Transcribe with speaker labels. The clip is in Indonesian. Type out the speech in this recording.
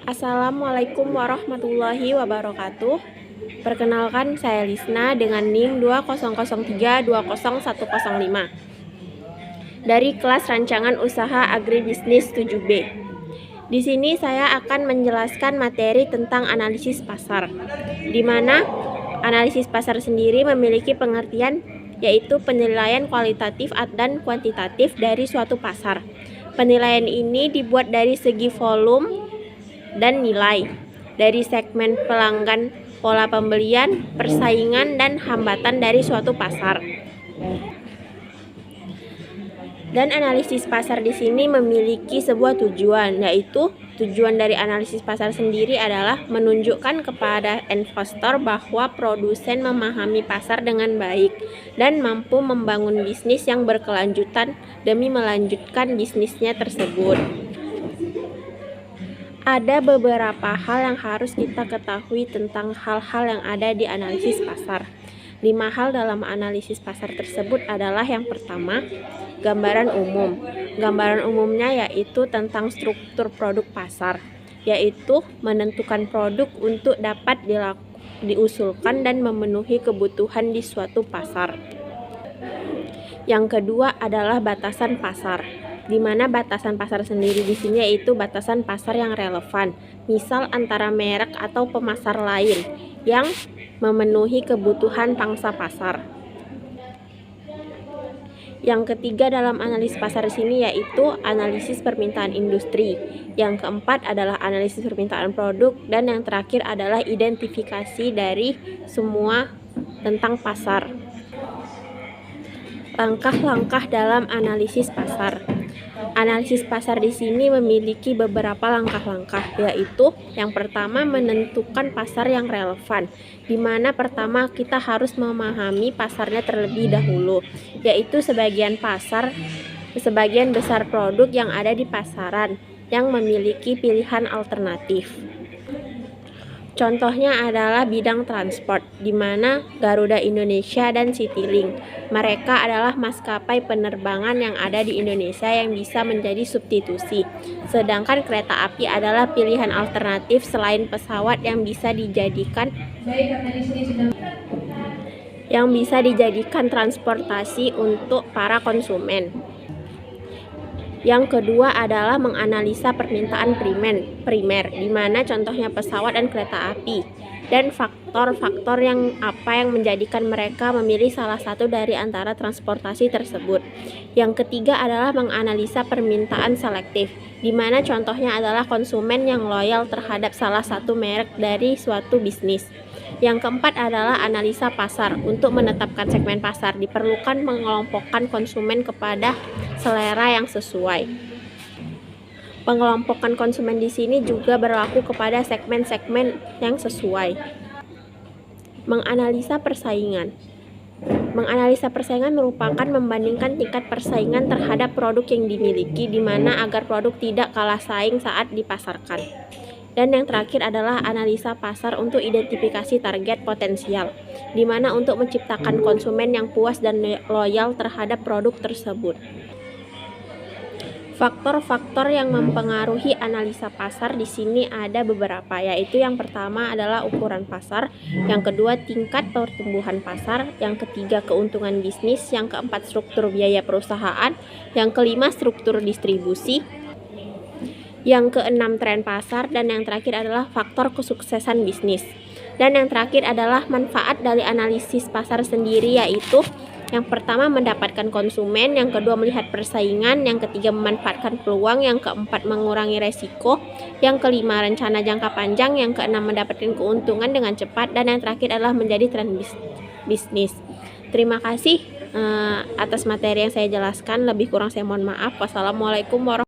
Speaker 1: Assalamualaikum warahmatullahi wabarakatuh. Perkenalkan, saya Lisna dengan NIM 2003201105 dari kelas rancangan usaha agribisnis 7B. Di sini saya akan menjelaskan materi tentang analisis pasar, di mana analisis pasar sendiri memiliki pengertian yaitu penilaian kualitatif dan kuantitatif dari suatu pasar. Penilaian ini dibuat dari segi volume dan nilai, dari segmen pelanggan, pola pembelian, persaingan, dan hambatan dari suatu pasar. Dan analisis pasar di sini memiliki sebuah tujuan, yaitu tujuan dari analisis pasar sendiri adalah menunjukkan kepada investor bahwa produsen memahami pasar dengan baik dan mampu membangun bisnis yang berkelanjutan demi melanjutkan bisnisnya tersebut. Ada beberapa hal yang harus kita ketahui tentang hal-hal yang ada di analisis pasar. 5 hal dalam analisis pasar tersebut adalah yang pertama, gambaran umum. Gambaran umumnya yaitu tentang struktur produk pasar, yaitu menentukan produk untuk dapat diusulkan dan memenuhi kebutuhan di suatu pasar. Yang kedua adalah batasan pasar, di mana batasan pasar sendiri di sini yaitu batasan pasar yang relevan, misal antara merek atau pemasar lain yang memenuhi kebutuhan pangsa pasar. Yang ketiga dalam analisis pasar di sini yaitu analisis permintaan industri. Yang keempat adalah analisis permintaan produk, dan yang terakhir adalah identifikasi dari semua tentang pasar. Langkah-langkah dalam analisis pasar. Analisis pasar di sini memiliki beberapa langkah-langkah, yaitu yang pertama menentukan pasar yang relevan, di mana pertama kita harus memahami pasarnya terlebih dahulu, yaitu sebagian besar produk yang ada di pasaran yang memiliki pilihan alternatif. Contohnya adalah bidang transport, di mana Garuda Indonesia dan Citylink. Mereka adalah maskapai penerbangan yang ada di Indonesia yang bisa menjadi substitusi. Sedangkan kereta api adalah pilihan alternatif selain pesawat yang bisa dijadikan transportasi untuk para konsumen. Yang kedua adalah menganalisa permintaan primer, di mana contohnya pesawat dan kereta api, dan faktor-faktor yang menjadikan mereka memilih salah satu dari antara transportasi tersebut. Yang ketiga adalah menganalisa permintaan selektif, di mana contohnya adalah konsumen yang loyal terhadap salah satu merek dari suatu bisnis. Yang keempat adalah analisa pasar. Untuk menetapkan segmen pasar, diperlukan mengelompokkan konsumen kepada selera yang sesuai. Pengelompokan konsumen di sini juga berlaku kepada segmen-segmen yang sesuai. Menganalisa persaingan. Menganalisa persaingan merupakan membandingkan tingkat persaingan terhadap produk yang dimiliki, di mana agar produk tidak kalah saing saat dipasarkan. Dan yang terakhir adalah analisa pasar untuk identifikasi target potensial, di mana untuk menciptakan konsumen yang puas dan loyal terhadap produk tersebut. Faktor-faktor yang mempengaruhi analisa pasar di sini ada beberapa, yaitu yang pertama adalah ukuran pasar, yang kedua tingkat pertumbuhan pasar, yang ketiga keuntungan bisnis, yang keempat struktur biaya perusahaan, yang kelima struktur distribusi, yang keenam tren pasar, dan yang terakhir adalah faktor kesuksesan bisnis. Dan yang terakhir adalah manfaat dari analisis pasar sendiri, yaitu yang pertama mendapatkan konsumen, yang kedua melihat persaingan, yang ketiga memanfaatkan peluang, yang keempat mengurangi resiko, yang kelima rencana jangka panjang, yang keenam mendapatkan keuntungan dengan cepat, dan yang terakhir adalah menjadi tren bisnis. Terima kasih atas materi yang saya jelaskan. Lebih kurang saya mohon maaf. Wassalamualaikum warahmatullahi wabarakatuh.